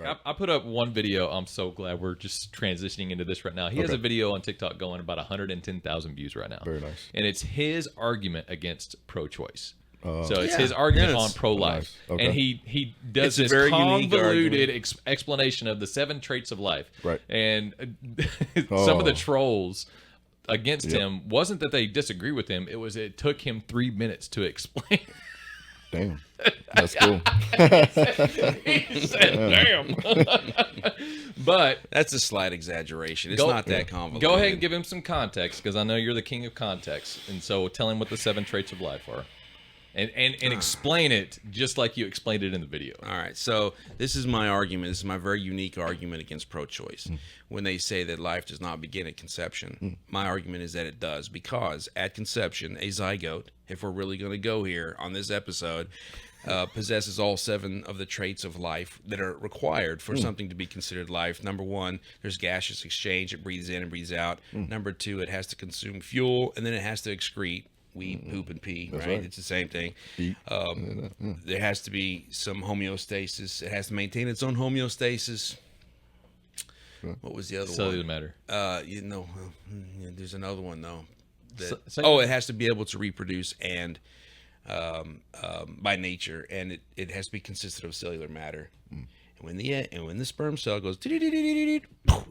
I put up one video. I'm so glad we're just transitioning into this right now. He has a video on TikTok going about 110,000 views right now. Very nice. And it's his argument against pro-choice. So it's his argument on pro-life. Nice. Okay. And he does this convoluted explanation of the 7 traits of life. Right. And some of the trolls against him wasn't that they disagree with him. It took him 3 minutes to explain. Damn. That's cool. He said, damn. But that's a slight exaggeration. It's not that convoluted. Go ahead and give him some context, because I know you're the king of context. And so tell him what the 7 traits of life are. And explain it just like you explained it in the video. All right. So this is my argument. This is my very unique argument against pro-choice. When they say that life does not begin at conception, my argument is that it does, because at conception, a zygote, if we're really going to go here on this episode, possesses all 7 of the traits of life that are required for something to be considered life. Number 1, there's gaseous exchange. It breathes in and breathes out. Number 2, it has to consume fuel, and then it has to excrete. We poop and pee, right? It's the same thing. There has to be some homeostasis. It has to maintain its own homeostasis. What was the other one? Cellular matter. There's another one though. It has to be able to reproduce and by nature, and it has to be consistent of cellular matter. And when the sperm cell goes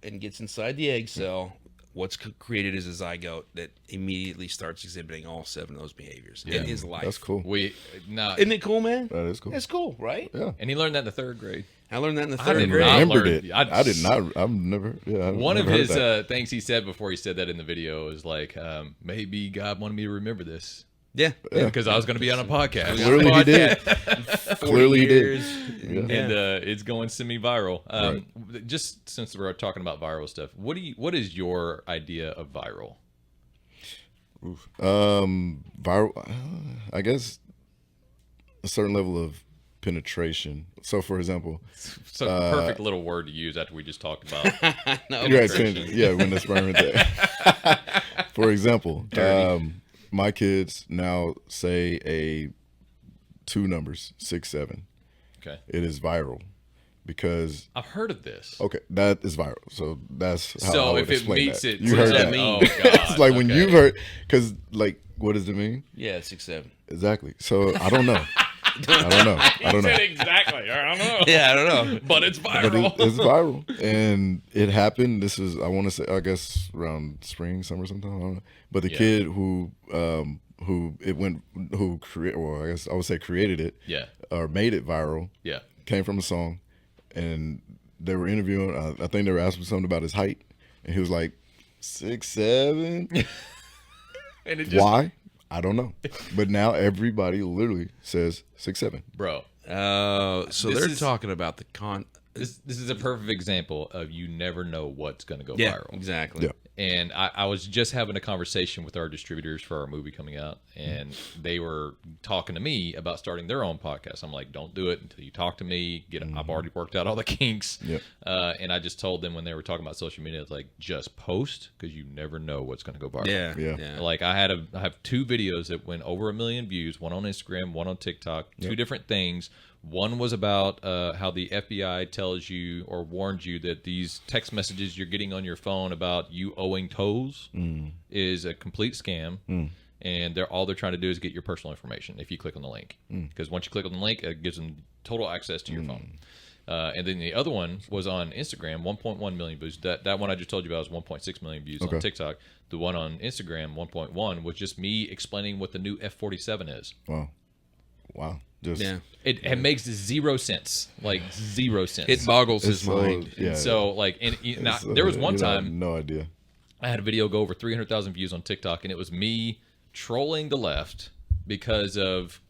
and gets inside the egg cell, what's created is a zygote that immediately starts exhibiting all 7 of those behaviors in his life. That's cool. Isn't it cool, man? That is cool. That's cool, right? Yeah. And he learned that in the 3rd grade. I learned that in the I 3rd did grade. not remembered learn- it. I I did not. I've never. Yeah. I've One of never his heard that. things he said before he said that in the video is like, maybe God wanted me to remember this. Yeah. Because I was going to be on a podcast. Clearly he did. Clearly he did. Yeah. And it's going semi-viral. Just since we're talking about viral stuff, what is your idea of viral? Viral. I guess a certain level of penetration. So, for example, So perfect little word to use after we just talked about. you're right. When the sperm is there. For example, my kids now say 2 numbers, 6, 7. Okay. It is viral because I've heard of this. okay, that is viral. So that's how I So would if it explain meets that. it, You what heard does that? mean? Oh, God. It's like when you've heard, because like, what does it mean? Yeah, 6, 7. Exactly. So I don't know. I don't know. Exactly. I don't know. Yeah, I don't know. But it's But viral. it's viral, and it happened. This is, I want to say, I guess around spring, summer, sometime. I don't know. But the kid who created it, or made it viral, came from a song, and they were interviewing. I think they were asking something about his height, and he was like 6, 7. And it just, Why? I don't know. But now everybody literally says 6, 7. bro. So This they're is- talking about the This is a perfect example of you never know what's going to go Yeah, viral. exactly. Yeah. And I was just having a conversation with our distributors for our movie coming out, and they were talking to me about starting their own podcast. I'm like, don't do it until you talk to me. I've already worked out all the kinks. Yeah. And I just told them when they were talking about social media, it's like, just post, because you never know what's going to go viral. Yeah. Like I have 2 videos that went over 1 million views, one on Instagram, one on TikTok, 2 different things. One was about how the FBI tells you or warns you that these text messages you're getting on your phone about you owing tolls is a complete scam. And all they're trying to do is get your personal information if you click on the link. Because once you click on the link, it gives them total access to your phone. And then the other one was on Instagram, 1.1 million views. That one I just told you about was 1.6 million views on TikTok. The one on Instagram, 1.1, was just me explaining what the new F-47 is. Wow. It makes 0 sense. Like 0 sense. It boggles his mind. Yeah. So like, there was one time no idea. I had a video go over 300,000 views on TikTok, and it was me trolling the left because of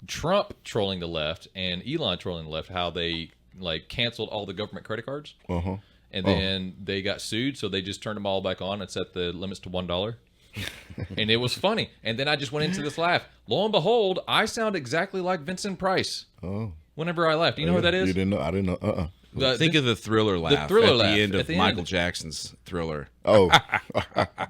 Trump trolling the left and Elon trolling the left, how they like canceled all the government credit cards. And then they got sued, so they just turned them all back on and set the limits to $1. And it was funny. And then I just went into this laugh. Lo and behold, I sound exactly like Vincent Price. Whenever I laugh. Do you know who that is? You didn't know? I didn't know. Think of the Thriller laugh Thriller at laugh the end at of the Michael end. Jackson's Thriller. Oh,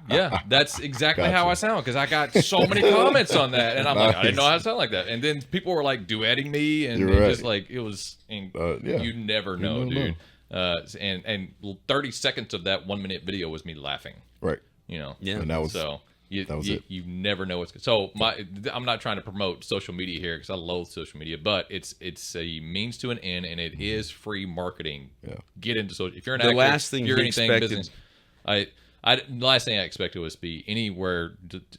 Yeah, that's exactly how I sound because I got so many comments on that, and I'm like, I didn't know how to sound like that. And then people were like duetting me, and just like it was. You never know, dude. And 30 seconds of that 1 minute video was me laughing. Right. Yeah. And that was so. That was it. You never know what's so. I'm not trying to promote social media here because I loathe social media, but it's a means to an end, and it is free marketing. Yeah. Get into social. If you're an actor, last thing you're anything business, the last thing I expected was to be anywhere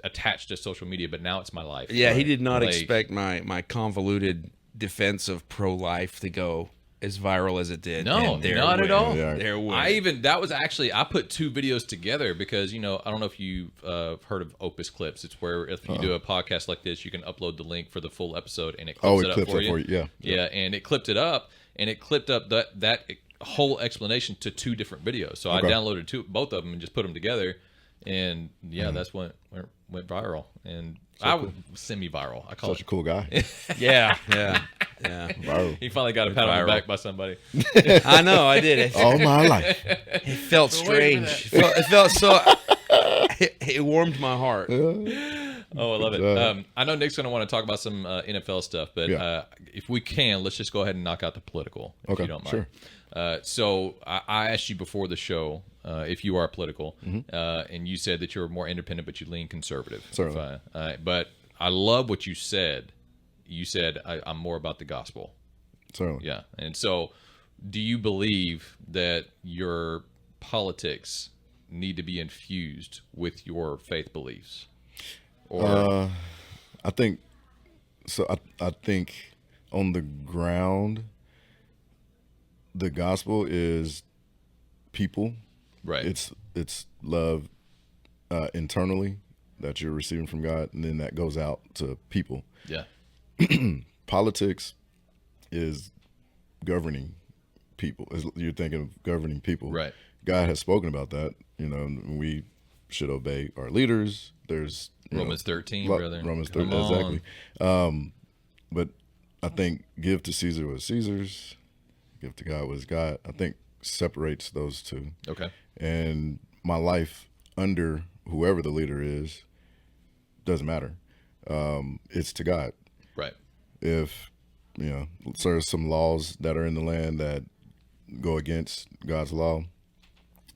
attached to social media, but now it's my life. Yeah, he did not expect my convoluted defense of pro-life to go as viral as it did. No, not at all. Yeah. I put two videos together because, I don't know if you've heard of Opus Clips. It's where if you do a podcast like this, you can upload the link for the full episode and it clips it up for you. Yeah, and it clipped it up, and it clipped up that whole explanation to two different videos. So I downloaded both of them and just put them together, and that's when it went viral. And I was semi-viral. I call such a cool guy. Yeah. Viral. He finally got a pat on the back by somebody. I know, I did it. All my life. It felt strange. It felt so. It warmed my heart. Oh, I love it. I know Nick's going to want to talk about some NFL stuff, but if we can, let's just go ahead and knock out the political, if you don't mind. Sure. So I asked you before the show if you are political, and you said that you're more independent, but you lean conservative. Certainly. But I love what you said. You said, I'm more about the gospel. Certainly. Yeah. And so do you believe that your politics need to be infused with your faith beliefs? Or I think so. I think on the ground, the gospel is people. Right. It's love internally that you're receiving from God, and then that goes out to people. Yeah. Politics is governing people. You're thinking of governing people. Right. God has spoken about that. We should obey our leaders. There's Romans 13, brother. Romans 13, exactly. But I think give to Caesar what is Caesar's, give to God what is God. I think separates those two. Okay. And my life under whoever the leader is doesn't matter. It's to God. Right. If there's some laws that are in the land that go against God's law,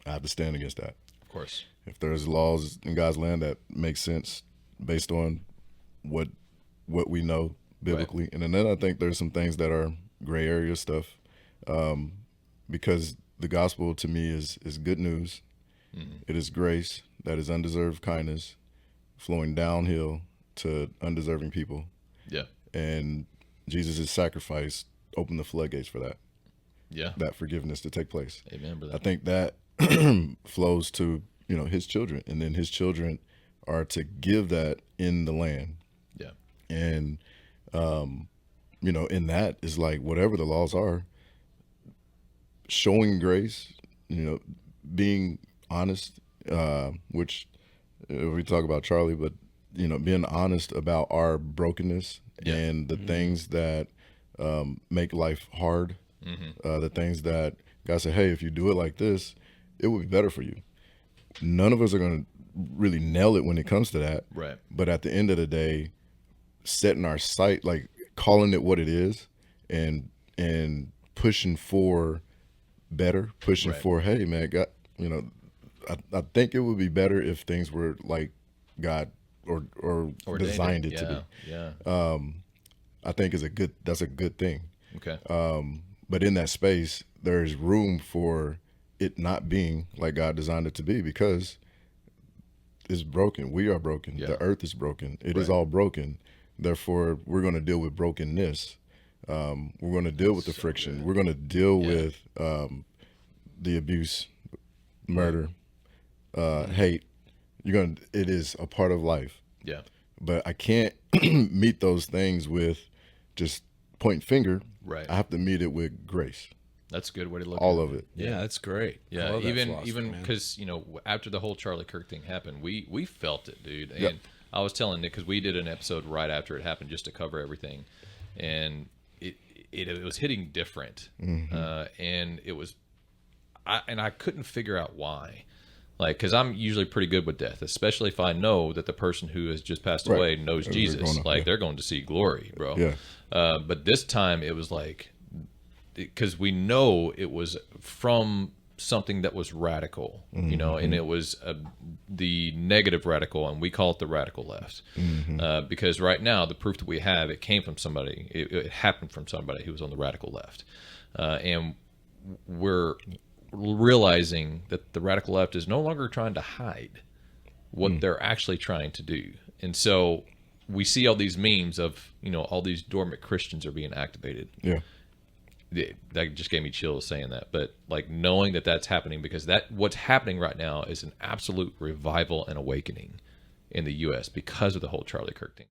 I have to stand against that. Of course. If there's laws in God's land that make sense based on what we know biblically, right. And then I think there's some things that are gray area stuff, because the gospel to me is good news. Mm-hmm. It is grace that is undeserved kindness flowing downhill to undeserving people. Yeah. And Jesus' sacrifice opened the floodgates for that. Yeah. That forgiveness to take place. Amen, brother. I think that flows to, his children, and then his children are to give that in the land. Yeah. And, in that is like whatever the laws are, showing grace, being honest, which we talk about Charlie, but, being honest about our brokenness and the things that make life hard, the things that God said, hey, if you do it like this, it will be better for you. None of us are going to really nail it when it comes to that. Right. But at the end of the day, setting our sight, like calling it what it is, and pushing for better, pushing for, hey, man, God, I think it would be better if things were like God or designed it to be. Yeah. I think that's a good thing. Okay. But in that space, there's room for it not being like God designed it to be, because it's broken. We are broken. Yeah. The earth is broken. It is all broken. Therefore, we're going to deal with brokenness. We're going to deal with the friction. Good. We're going to deal with the abuse, murder, hate. It is a part of life. Yeah. But I can't meet those things with just point finger. Right. I have to meet it with grace. That's a good way to look all at of it. Yeah, that's great. Yeah, even because after the whole Charlie Kirk thing happened, we felt it, dude. And I was telling Nick, because we did an episode right after it happened just to cover everything, and it was hitting different, and it was, I couldn't figure out why. Like, because I'm usually pretty good with death, especially if I know that the person who has just passed away knows Jesus. They're going to see glory, bro. Yeah. But this time it was like, because we know it was from something that was radical, you know, and it was the negative radical, and we call it the radical left. Because right now, the proof that we have, it came from somebody, it happened from somebody who was on the radical left. And we're realizing that the radical left is no longer trying to hide what they're actually trying to do. And so we see all these memes of, you know, all these dormant Christians are being activated. Yeah. That just gave me chills saying that. But like knowing that that's happening, because that what's happening right now is an absolute revival and awakening in the U.S. because of the whole Charlie Kirk thing.